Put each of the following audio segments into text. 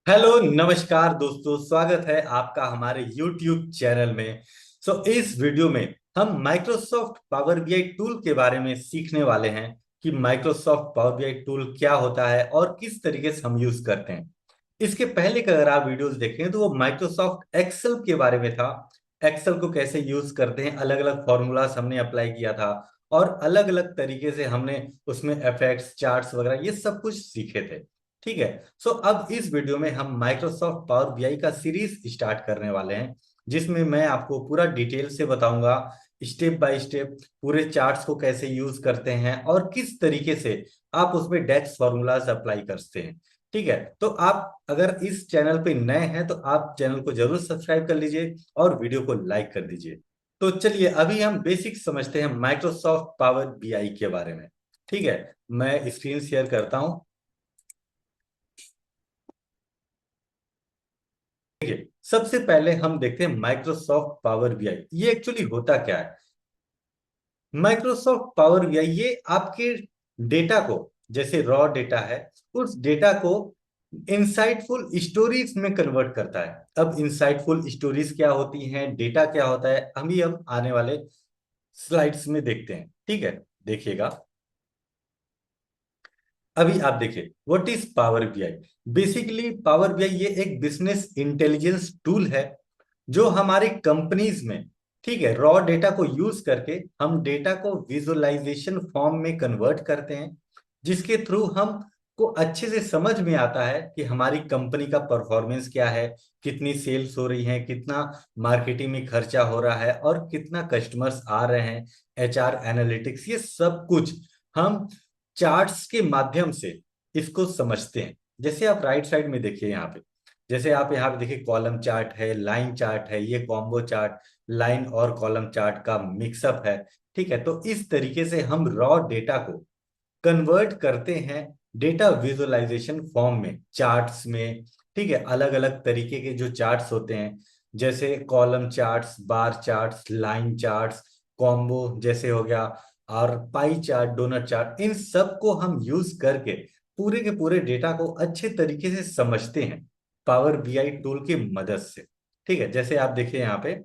Hello नमस्कार दोस्तों, स्वागत है आपका हमारे YouTube चैनल में। इस वीडियो में हम माइक्रोसॉफ्ट पावर बीआई टूल के बारे में सीखने वाले हैं कि माइक्रोसॉफ्ट पावर बीआई टूल क्या होता है और किस तरीके से हम यूज करते हैं। इसके पहले का अगर आप वीडियोस देखें तो वो माइक्रोसॉफ्ट एक्सेल के बारे में था। एक्सेल को कैसे यूज करते हैं, अलग अलग फॉर्मूलाज हमने अप्लाई किया था और अलग अलग तरीके से हमने उसमें इफेक्ट्स, चार्ट्स वगैरह ये सब कुछ सीखे थे। ठीक है। अब इस वीडियो में हम माइक्रोसॉफ्ट पावर बीआई का सीरीज स्टार्ट करने वाले हैं, जिसमें मैं आपको पूरा डिटेल से बताऊंगा, स्टेप बाय स्टेप पूरे चार्ट्स को कैसे यूज करते हैं और किस तरीके से आप उसमें डेक्स फॉर्मूलाज अप्लाई करते हैं। ठीक है। तो आप अगर इस चैनल पे नए हैं तो आप चैनल को जरूर सब्सक्राइब कर लीजिए और वीडियो को लाइक कर दीजिए। तो चलिए अभी हम बेसिक समझते हैं माइक्रोसॉफ्ट पावर बीआई के बारे में। ठीक है। मैं स्क्रीन शेयर करता हूं। देखिए, सबसे पहले हम देखते हैं माइक्रोसॉफ्ट पावर बीआई ये एक्चुअली होता क्या है। माइक्रोसॉफ्ट पावर बीआई ये आपके डेटा को, जैसे रॉ डेटा है, उस डेटा को इंसाइटफुल स्टोरीज में कन्वर्ट करता है। अब इंसाइटफुल स्टोरीज क्या होती हैं, डेटा क्या होता है, हम आने वाले स्लाइड्स में देखते हैं। ठीक है, देखिएगा। अभी आप देखिए, what is power BI. Basically power BI ये एक बिजनेस इंटेलिजेंस टूल है जो हमारी कंपनीज में, ठीक है, रॉ डेटा को यूज करके हम डेटा को विजुअलाइजेशन फॉर्म में कन्वर्ट करते हैं, जिसके थ्रू हम को अच्छे से समझ में आता है कि हमारी कंपनी का परफॉर्मेंस क्या है, कितनी सेल्स हो रही है, कितना मार्केटिंग में खर्चा हो रहा है और कितना कस्टमर्स आ रहे हैं, एचआर एनालिटिक्स, ये सब कुछ हम चार्ट्स के माध्यम से इसको समझते हैं। जैसे आप राइट साइड में देखिए, यहाँ पे जैसे आप यहाँ पे देखिए, कॉलम चार्ट है, लाइन चार्ट है, ये कॉम्बो चार्ट, लाइन और कॉलम चार्ट का मिक्सअप है। ठीक है। तो इस तरीके से हम रॉ डेटा को कन्वर्ट करते हैं डेटा विजुअलाइजेशन फॉर्म में, चार्ट्स में। ठीक है, अलग अलग तरीके के जो चार्ट्स होते हैं, जैसे कॉलम चार्ट्स, बार चार्ट्स, लाइन चार्ट्स, कॉम्बो जैसे हो गया, और पाई चार्ट, डोनट चार्ट, इन सब को हम यूज करके पूरे के पूरे डेटा को अच्छे तरीके से समझते हैं पावर बीआई टूल की मदद से। ठीक है, जैसे आप देखिए यहाँ पे,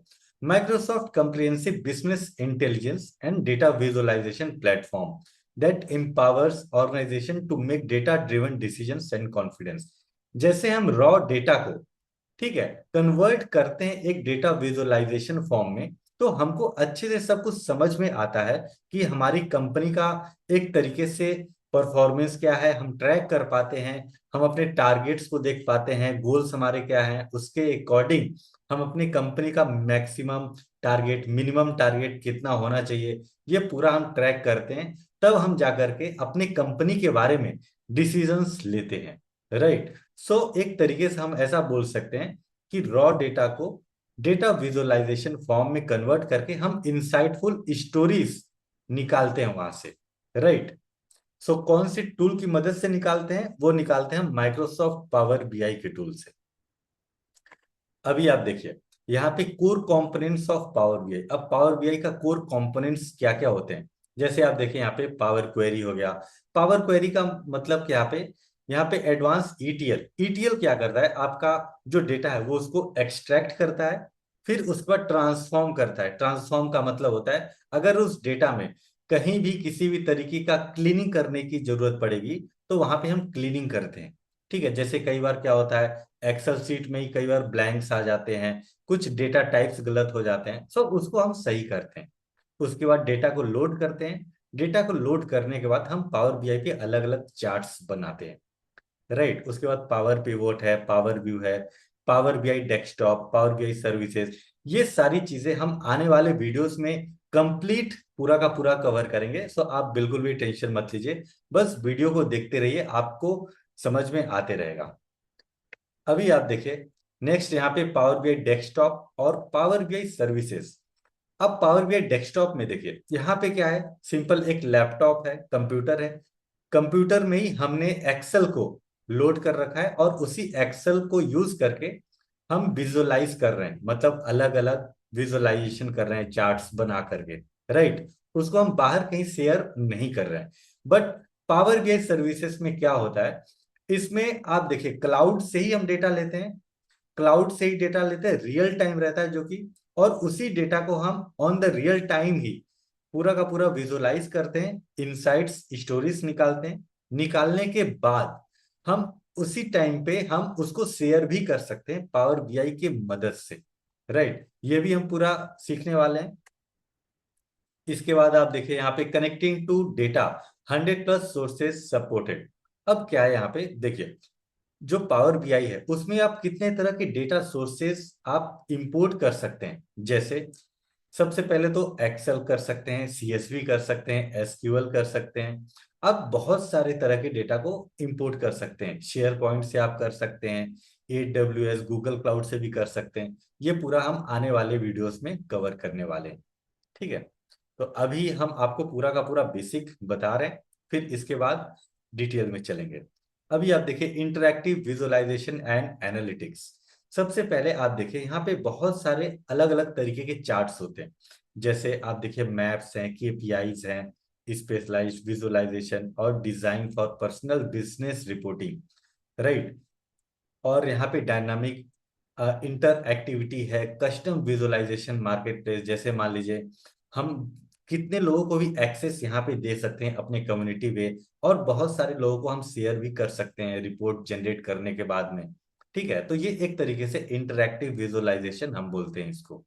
Microsoft comprehensive business intelligence and data visualisation platform that empowers organization to make data driven decisions and confidence। जैसे हम रॉ डेटा को, ठीक है, कन्वर्ट करते हैं एक डेटा विजुअलाइजेशन फॉर्म में, तो हमको अच्छे से सब कुछ समझ में आता है कि हमारी कंपनी का एक तरीके से परफॉर्मेंस क्या है, हम ट्रैक कर पाते हैं, हम अपने टारगेट्स को देख पाते हैं, गोल्स हमारे क्या हैं, उसके अकॉर्डिंग हम अपनी कंपनी का मैक्सिमम टारगेट, मिनिमम टारगेट कितना होना चाहिए, ये पूरा हम ट्रैक करते हैं। तब हम जाकर के अपनी कंपनी के बारे में डिसीजंस लेते हैं। राइट। एक तरीके से हम ऐसा बोल सकते हैं कि रॉ डेटा को डेटा विजुअलाइजेशन फॉर्म में कन्वर्ट करके हम इंसाइटफुल स्टोरीज निकालते हैं वहां से। राइट। कौन सी टूल की मदद से निकालते हैं, वो निकालते हैं माइक्रोसॉफ्ट पावर बीआई के टूल से। अभी आप देखिए, यहाँ पे core components of power BI. अब पावर बीआई का कोर कंपोनेंट्स क्या क्या होते हैं, जैसे आप देखिए यहाँ पे पावर क्वेरी हो गया। पावर क्वेरी का मतलब क्या, यहाँ पे एडवांस ईटीएल। ईटीएल क्या करता है, आपका जो डेटा है वो उसको एक्सट्रैक्ट करता है, फिर उसके बाद ट्रांसफॉर्म करता है। ट्रांसफॉर्म का मतलब होता है, अगर उस डेटा में कहीं भी किसी भी तरीके का क्लीनिंग करने की जरूरत पड़ेगी तो वहां पे हम क्लीनिंग करते हैं। ठीक है, जैसे कई बार क्या होता है, एक्सेल सीट में ही कई बार ब्लैंक्स आ जाते हैं, कुछ डेटा टाइप्स गलत हो जाते हैं, उसको हम सही करते हैं। उसके बाद डेटा को लोड करते हैं। डेटा को लोड करने के बाद हम पावर बीआई के अलग अलग चार्ट्स बनाते हैं। राइट। उसके बाद पावर पिवोट है, पावर व्यू है, power BI desktop, power BI services, ये सारी चीजें हम आने वाले वीडियोस में कंप्लीट पूरा का पूरा कवर करेंगे। आप बिल्कुल भी टेंशन मत लीजिए, बस वीडियो को देखते रहिए, आपको समझ में आते रहेगा। अभी आप देखिए, नेक्स्ट यहाँ पे पावर बीआई डेस्कटॉप और पावर बीआई सर्विसेज। अब पावर बीआई डेस्कटॉप में देखिए, यहाँ पे क्या है, सिंपल एक लैपटॉप है, कंप्यूटर है। कंप्यूटर में ही हमने एक्सेल को लोड कर रखा है और उसी एक्सेल को यूज करके हम विजुअलाइज कर रहे हैं, मतलब अलग अलग विजुअलाइजेशन कर रहे हैं चार्ट्स बना करके। राइट। उसको हम बाहर कहीं शेयर नहीं कर रहे हैं। बट पावर बीआई सर्विसेज में क्या होता है, इसमें आप देखिए क्लाउड से ही हम डेटा लेते हैं, क्लाउड से ही डेटा लेते हैं, रियल टाइम रहता है जो कि, और उसी डेटा को हम ऑन द रियल टाइम ही पूरा का पूरा विजुअलाइज करते हैं, इनसाइट्स स्टोरीज निकालते हैं। निकालने के बाद हम उसी टाइम पे हम उसको शेयर भी कर सकते हैं पावर बीआई की मदद से, राइट। ये भी हम पूरा सीखने वाले हैं। इसके बाद आप देखिए यहाँ पे connecting to data 100+ sources supported. अब क्या है यहाँ पे देखिए, जो पावर बीआई है उसमें आप कितने तरह के डेटा सोर्सेस आप इंपोर्ट कर सकते हैं। जैसे सबसे पहले तो एक्सेल कर सकते हैं, सीएसवी कर सकते हैं, एसक्यूएल कर सकते हैं। आप बहुत सारे तरह के डेटा को इंपोर्ट कर सकते हैं, शेयर पॉइंट से आप कर सकते हैं, AWS गूगल क्लाउड से भी कर सकते हैं। ये पूरा हम आने वाले वीडियोस में कवर करने वाले हैं, ठीक है। तो अभी हम आपको पूरा का पूरा बेसिक बता रहे हैं, फिर इसके बाद डिटेल में चलेंगे। अभी आप देखिए इंटरैक्टिव विजुअलाइजेशन एंड एनालिटिक्स। सबसे पहले आप देखिए यहाँ पे बहुत सारे अलग अलग तरीके के चार्ट्स होते हैं। जैसे आप देखिए मैप्स हैं, केपीआईज हैं, स्पेशलाइज्ड विजुअलाइजेशन और design for personal business reporting, right. और यहाँ पे डायनामिक इंटर एक्टिविटी है, कस्टम विजुअलाइजेशन मार्केट प्लेस। जैसे मान लीजिए हम कितने लोगों को भी एक्सेस यहाँ पे दे सकते हैं अपने कम्युनिटी में, और बहुत सारे लोगों को हम शेयर भी कर सकते हैं रिपोर्ट जनरेट करने के बाद में, ठीक है। तो ये एक तरीके से इंटरैक्टिव विजुअलाइजेशन हम बोलते हैं इसको,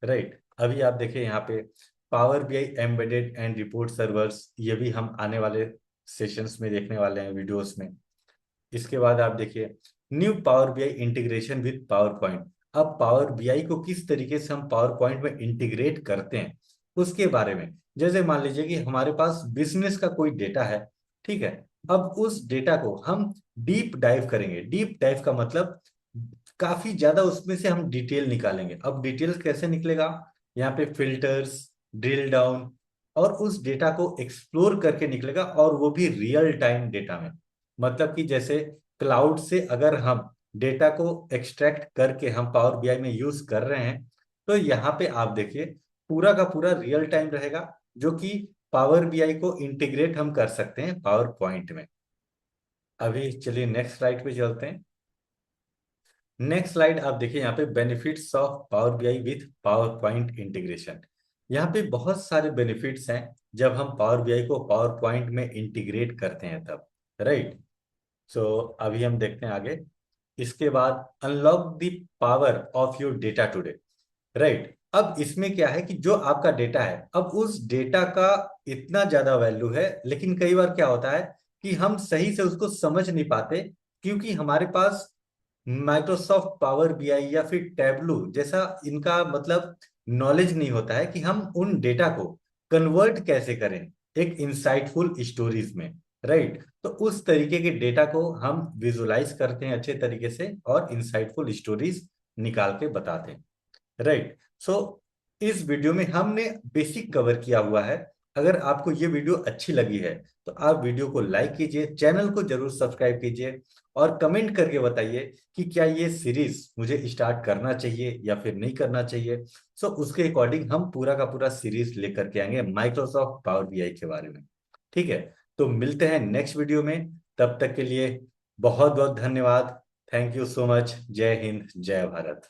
राइट। अभी आप देखिए यहाँ पे power BI embedded and report servers, ये भी हम आने वाले सेशंस में देखने वाले हैं, वीडियोस में। इसके बाद आप देखिए new power BI integration with power point. अब पावर बीआई को किस तरीके से हम पावर पॉइंट में इंटीग्रेट करते हैं उसके बारे में। जैसे मान लीजिए कि हमारे पास बिजनेस का कोई डेटा है, ठीक है। अब उस डेटा को हम डीप डाइव करेंगे। डीप डाइव का मतलब काफी ज्यादा उसमें से हम डिटेल निकालेंगे। अब डिटेल्स कैसे निकलेगा, यहाँ पे फिल्टर्स, ड्रिल डाउन, और उस डेटा को एक्सप्लोर करके निकलेगा, और वो भी रियल टाइम डेटा में। मतलब कि जैसे क्लाउड से अगर हम डेटा को एक्सट्रैक्ट करके हम पावर बीआई में यूज कर रहे हैं, तो यहाँ पे आप देखिए पूरा का पूरा रियल टाइम रहेगा, जो कि पावर बीआई को इंटीग्रेट हम कर सकते हैं पावर पॉइंट में। अभी चलिए नेक्स्ट स्लाइड पे चलते हैं। नेक्स्ट स्लाइड आप देखिए यहाँ पे benefits of power BI with power point integration. यहाँ पे बहुत सारे बेनिफिट्स हैं जब हम पावर बीआई को पावर पॉइंट में इंटीग्रेट करते हैं तब, राइट। सो अभी हम देखते हैं आगे। इसके बाद unlock the power of your data today, right. अब इसमें क्या है कि जो आपका डेटा है, अब उस डेटा का इतना ज्यादा वैल्यू है, लेकिन कई बार क्या होता है कि हम सही से उसको समझ नहीं पाते, क्योंकि हमारे पास माइक्रोसॉफ्ट पावर बीआई या फिर टैबलू जैसा इनका मतलब नॉलेज नहीं होता है कि हम उन डेटा को कन्वर्ट कैसे करें एक इंसाइटफुल स्टोरीज में, राइट। तो उस तरीके के डेटा को हम विजुलाइज करते हैं अच्छे तरीके से, और इंसाइटफुल स्टोरीज निकाल के बताते हैं, राइट। सो इस वीडियो में हमने बेसिक कवर किया हुआ है। अगर आपको ये वीडियो अच्छी लगी है तो आप वीडियो को लाइक कीजिए, चैनल को जरूर सब्सक्राइब कीजिए, और कमेंट करके बताइए कि क्या ये सीरीज मुझे स्टार्ट करना चाहिए या फिर नहीं करना चाहिए। सो उसके अकॉर्डिंग हम पूरा का पूरा सीरीज लेकर के आएंगे माइक्रोसॉफ्ट पावर बीआई के बारे में, ठीक है। तो मिलते हैं नेक्स्ट वीडियो में, तब तक के लिए बहुत बहुत धन्यवाद। Thank you so much. जय हिंद, जय भारत।